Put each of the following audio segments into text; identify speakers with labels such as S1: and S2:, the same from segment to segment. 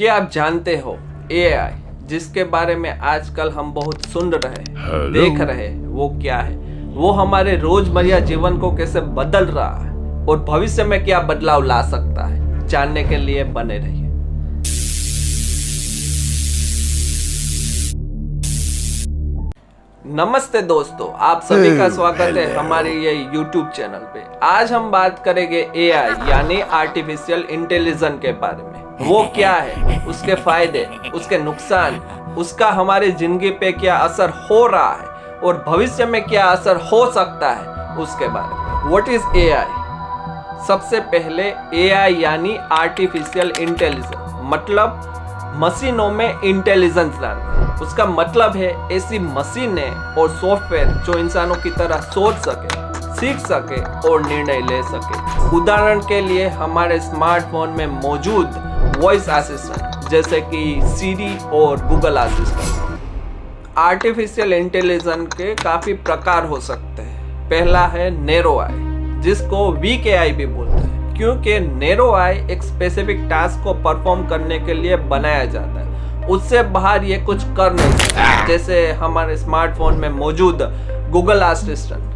S1: क्या आप जानते हो एआई जिसके बारे में आजकल हम बहुत सुन रहे देख रहे वो क्या है, वो हमारे रोजमर्रा जीवन को कैसे बदल रहा है और भविष्य में क्या बदलाव ला सकता है, जानने के लिए बने रहिए। नमस्ते दोस्तों, आप सभी का स्वागत है हमारे ये YouTube चैनल पे। आज हम बात करेंगे एआई यानी आर्टिफिशियल इंटेलिजेंस के बारे में। वो क्या है, उसके फायदे, उसके नुकसान, उसका हमारी जिंदगी पे क्या असर हो रहा है और भविष्य में क्या असर हो सकता है उसके बारे में। What is AI? सबसे पहले एआई यानी आर्टिफिशियल इंटेलिजेंस मतलब मशीनों में इंटेलिजेंस लाना। उसका मतलब है ऐसी मशीनें और सॉफ्टवेयर जो इंसानों की तरह सोच सके, सीख सके और निर्णय ले सके। उदाहरण के लिए हमारे स्मार्टफोन में मौजूद वॉइस असिस्टेंट जैसे कि सीरी और गूगल असिस्टेंट। आर्टिफिशियल इंटेलिजेंस के काफ़ी प्रकार हो सकते हैं। पहला है नैरो आई, जिसको वीक एआई भी बोलते हैं, क्योंकि नैरो आई एक स्पेसिफिक टास्क को परफॉर्म करने के लिए बनाया जाता है। उससे बाहर ये कुछ कर नहीं सकता। जैसे हमारे स्मार्टफोन में मौजूद Google assistant,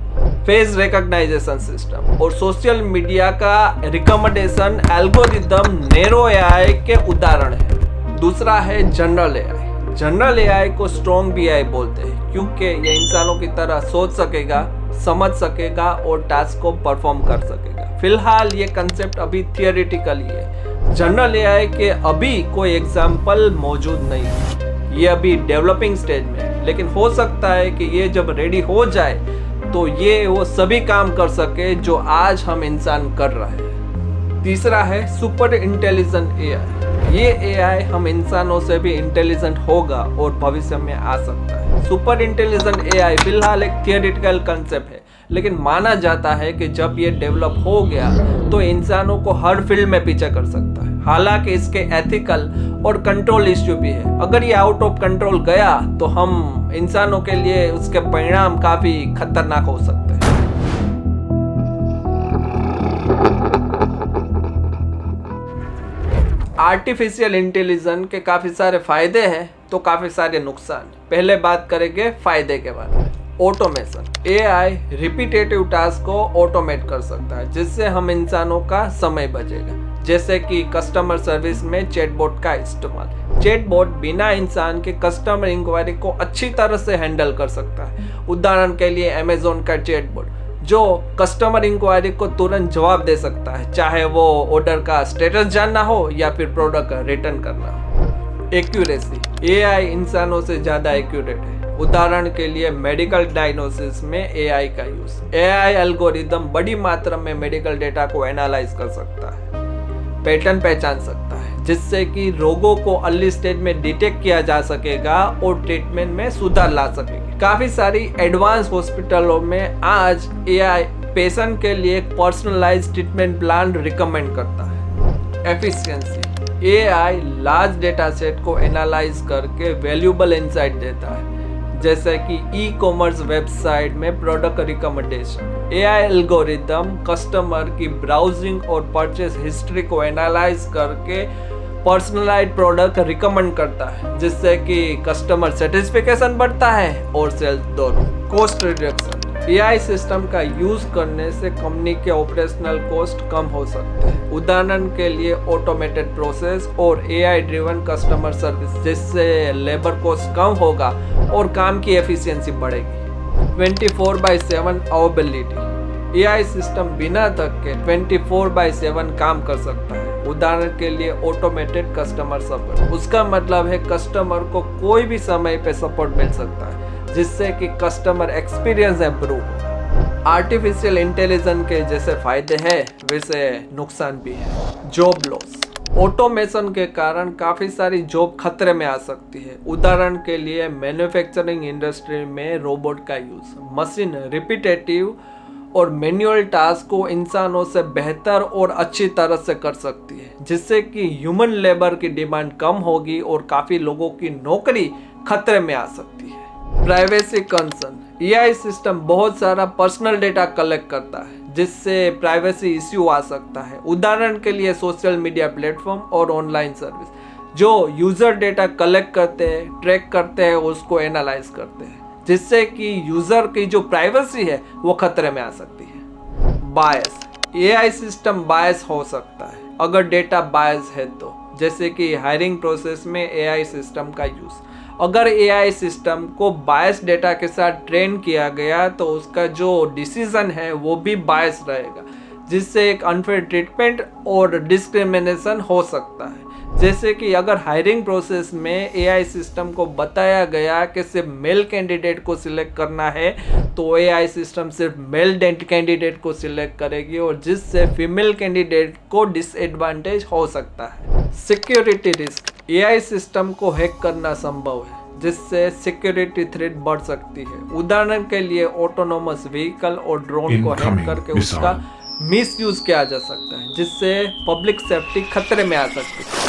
S1: face recognition system और सोशल मीडिया का रिकमेंडेशन एल्गोरिदम नैरो एआई के उदाहरण है। दूसरा है जनरल एआई। जनरल एआई को स्ट्रॉन्ग एआई बोलते हैं, क्योंकि ये इंसानों की तरह सोच सकेगा, समझ सकेगा और टास्क को परफॉर्म कर सकेगा। फिलहाल ये कंसेप्ट अभी थियोरेटिकल ही है। जनरल एआई के अभी कोई एग्जाम्पल मौजूद नहीं है, ये अभी डेवलपिंग स्टेज में है, लेकिन हो सकता है कि ये जब रेडी हो जाए तो ये वो सभी काम कर सके जो आज हम इंसान कर रहे हैं। तीसरा है सुपर इंटेलिजेंट एआई। ये एआई हम इंसानों से भी इंटेलिजेंट होगा और भविष्य में आ सकता है। सुपर इंटेलिजेंट एआई फिलहाल एक थियोरेटिकल कंसेप्ट है, लेकिन माना जाता है कि जब ये डेवलप हो गया तो इंसानों को हर फील्ड में पीछे कर सकता है। हालांकि इसके एथिकल और कंट्रोल इश्यू भी है। अगर ये आउट ऑफ कंट्रोल गया तो हम इंसानों के लिए उसके परिणाम काफी खतरनाक हो सकते हैं। आर्टिफिशियल इंटेलिजेंस के काफी सारे फायदे हैं तो काफी सारे नुकसान। पहले बात करेंगे फायदे के बारे में। ऑटोमेशन। एआई रिपीटेटिव टास्क को ऑटोमेट कर सकता है, जिससे हम इंसानों का समय बचेगा। जैसे कि कस्टमर सर्विस में चैटबॉट का इस्तेमाल। चैटबॉट बिना इंसान के कस्टमर इंक्वायरी को अच्छी तरह से हैंडल कर सकता है। उदाहरण के लिए अमेज़न का चैटबॉट जो कस्टमर इंक्वायरी को तुरंत जवाब दे सकता है, चाहे वो ऑर्डर का स्टेटस जानना हो या फिर प्रोडक्ट रिटर्न करना हो। एक्यूरेसी। एआई इंसानों से ज़्यादा एक्यूरेट है। उदाहरण के लिए मेडिकल डायग्नोसिस में एआई का यूज। एआई एल्गोरिदम बड़ी मात्रा में मेडिकल डेटा को एनालाइज कर सकता है, पैटर्न पहचान सकता है, जिससे कि रोगों को अर्ली स्टेज में डिटेक्ट किया जा सकेगा और ट्रीटमेंट में सुधार ला सकेगा। काफी सारी एडवांस हॉस्पिटलों में आज एआई पेशेंट के लिए एक पर्सनलाइज्ड ट्रीटमेंट प्लान रिकमेंड करता है। Efficiency. AI large data set को एनालाइज करके वैल्यूएबल इंसाइट देता है, जैसे कि ई कॉमर्स वेबसाइट में product recommendation. AI algorithm customer की ब्राउजिंग और परचेस हिस्ट्री को एनालाइज करके पर्सनलाइज्ड प्रोडक्ट रिकमेंड करता है, जिससे कि कस्टमर सेटिस्फिकेशन बढ़ता है और सेल्स दोनों। Cost reduction. एआई सिस्टम का यूज करने से कंपनी के ऑपरेशनल कॉस्ट कम हो सकते हैं। उदाहरण के लिए ऑटोमेटेड प्रोसेस और एआई ड्रिवन कस्टमर सर्विस, जिससे लेबर कॉस्ट कम होगा और काम की एफिशिएंसी बढ़ेगी। 24/7 अवेलेबिलिटी। एआई सिस्टम बिना थक के 24/7 काम कर सकता है। उदाहरण के लिए ऑटोमेटेड कस्टमर सपोर्ट। उसका मतलब है कस्टमर को कोई भी समय पे सपोर्ट मिल सकता है, जिससे कि कस्टमर एक्सपीरियंस इंप्रूव हो। आर्टिफिशियल इंटेलिजेंस के जैसे फायदे हैं वैसे नुकसान भी है। Job loss. ऑटोमेशन के कारण काफ़ी सारी जॉब खतरे में आ सकती है। उदाहरण के लिए मैन्युफैक्चरिंग इंडस्ट्री में रोबोट का यूज। मशीन रिपीटेटिव और मैनुअल टास्क को इंसानों से बेहतर और अच्छी तरह से कर सकती है, जिससे कि ह्यूमन लेबर की डिमांड कम होगी और काफ़ी लोगों की नौकरी खतरे में आ सकती है। Privacy concern. एआई सिस्टम बहुत सारा पर्सनल डेटा कलेक्ट करता है, जिससे प्राइवेसी इश्यू आ सकता है। उदाहरण के लिए सोशल मीडिया प्लेटफॉर्म और ऑनलाइन सर्विस, जो यूज़र डेटा कलेक्ट करते हैं, ट्रैक करते हैं, उसको एनालाइज करते हैं, जिससे कि यूज़र की जो प्राइवेसी है वो खतरे में आ सकती है। बायस, एआई सिस्टम बायस हो सकता है अगर डेटा बायस है तो, जैसे कि हायरिंग प्रोसेस में एआई सिस्टम का यूज़। अगर एआई सिस्टम को बायस डेटा के साथ ट्रेन किया गया तो उसका जो डिसीजन है वो भी बायस रहेगा, जिससे एक अनफेयर ट्रीटमेंट और डिस्क्रिमिनेशन हो सकता है। जैसे कि अगर हायरिंग प्रोसेस में एआई सिस्टम को बताया गया कि सिर्फ मेल कैंडिडेट को सिलेक्ट करना है, तो एआई सिस्टम सिर्फ मेल कैंडिडेट को सिलेक्ट करेगी, और जिससे फीमेल कैंडिडेट को डिसएडवांटेज हो सकता है। सिक्योरिटी रिस्क, एआई सिस्टम को हैक करना संभव है, जिससे सिक्योरिटी थ्रेट बढ़ सकती है। उदाहरण के लिए ऑटोनोमस व्हीकल और ड्रोन को हैक करके उसका मिसयूज किया जा सकता है, जिससे पब्लिक सेफ्टी खतरे में आ सकती है।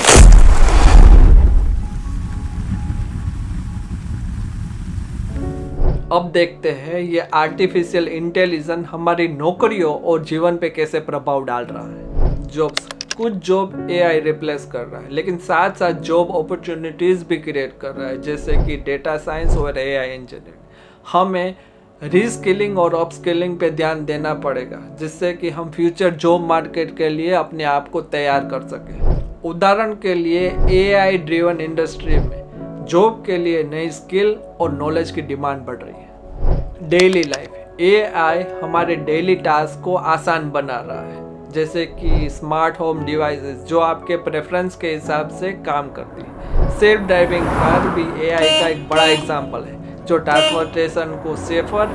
S1: अब देखते हैं ये आर्टिफिशियल इंटेलिजेंस हमारी नौकरियों और जीवन पे कैसे प्रभाव डाल रहा है। जॉब्स, कुछ जॉब एआई रिप्लेस कर रहा है, लेकिन साथ साथ जॉब अपॉर्चुनिटीज भी क्रिएट कर रहा है, जैसे कि डेटा साइंस और एआई इंजीनियरिंग। हमें रीस्किलिंग और अपस्किलिंग पे ध्यान देना पड़ेगा, जिससे कि हम फ्यूचर जॉब मार्केट के लिए अपने आप को तैयार कर सकें। उदाहरण के लिए एआई ड्रिवन इंडस्ट्री में जॉब के लिए नई स्किल और नॉलेज की डिमांड बढ़ रही है। डेली लाइफ, एआई हमारे डेली टास्क को आसान बना रहा है, जैसे कि स्मार्ट होम डिवाइसेस जो आपके प्रेफरेंस के हिसाब से काम करती है। सेल्फ ड्राइविंग कार भी एआई का एक बड़ा एग्जाम्पल है, जो ट्रांसपोर्टेशन को सेफर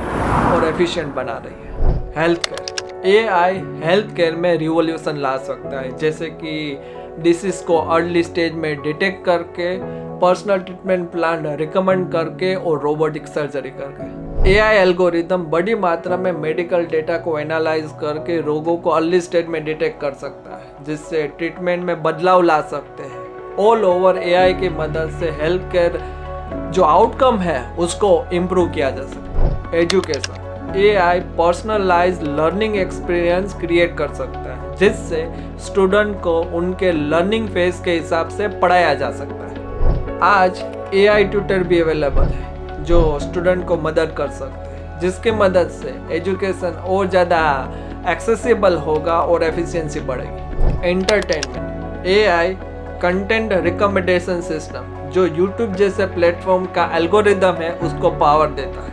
S1: और एफिशिएंट बना रही है। Health care, AI health care में रिवॉल्यूशन ला सकता है, जैसे कि डिसीज को अर्ली स्टेज में डिटेक्ट करके, पर्सनल ट्रीटमेंट प्लान रिकमेंड करके और रोबोटिक सर्जरी करके। एआई एल्गोरिदम बड़ी मात्रा में मेडिकल डेटा को एनालाइज करके रोगों को अर्ली स्टेज में डिटेक्ट कर सकता है, जिससे ट्रीटमेंट में बदलाव ला सकते हैं। ऑल ओवर एआई की मदद से हेल्थ केयर जो आउटकम है उसको इम्प्रूव किया जा सकता है। Education, AI personalise learning experience create कर सकता है, जिससे स्टूडेंट को उनके लर्निंग फेज के हिसाब से पढ़ाया जा सकता है। आज एआई ट्यूटर भी अवेलेबल है जो स्टूडेंट को मदद कर सकते हैं, जिसकी मदद से एजुकेशन और ज़्यादा एक्सेसिबल होगा और एफिशिएंसी बढ़ेगी। Entertainment, AI content recommendation system जो यूट्यूब जैसे प्लेटफॉर्म का एल्गोरिदम है उसको पावर देता है।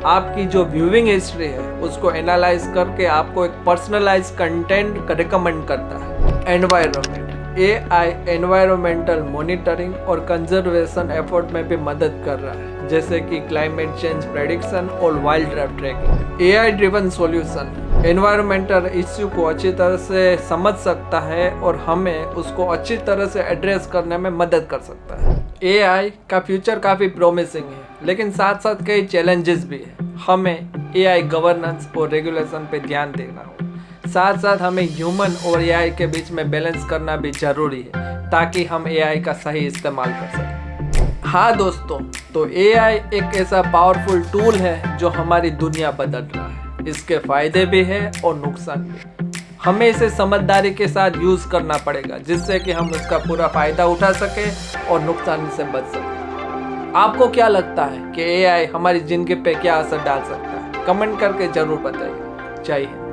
S1: आपकी जो व्यूइंग हिस्ट्री है उसको एनालाइज करके आपको एक पर्सनलाइज कंटेंट रिकमेंड करता है। एनवायरनमेंट, एआई एनवायरमेंटल मॉनिटरिंग और कंजर्वेशन एफर्ट में भी मदद कर रहा है, जैसे कि क्लाइमेट चेंज प्रेडिक्शन और wildlife tracking. AI driven solution environmental issue को अच्छी तरह से समझ सकता है और हमें उसको अच्छी तरह से एड्रेस करने में मदद कर सकता है। एआई का फ्यूचर काफ़ी प्रॉमिसिंग है, लेकिन साथ साथ कई चैलेंजेस भी है। हमें एआई गवर्नेंस और रेगुलेशन पे ध्यान देना होगा। साथ साथ हमें ह्यूमन और एआई के बीच में बैलेंस करना भी जरूरी है, ताकि हम एआई का सही इस्तेमाल कर सकें। हाँ दोस्तों, तो एआई एक ऐसा पावरफुल टूल है जो हमारी दुनिया बदल रहा है। इसके फायदे भी हैं और नुकसान भी। हमें इसे समझदारी के साथ यूज़ करना पड़ेगा, जिससे कि हम उसका पूरा फायदा उठा सकें और नुकसान से बच सकें। आपको क्या लगता है कि एआई हमारी जिंदगी पे क्या असर डाल सकता है? कमेंट करके जरूर बताइए। जय हिंद।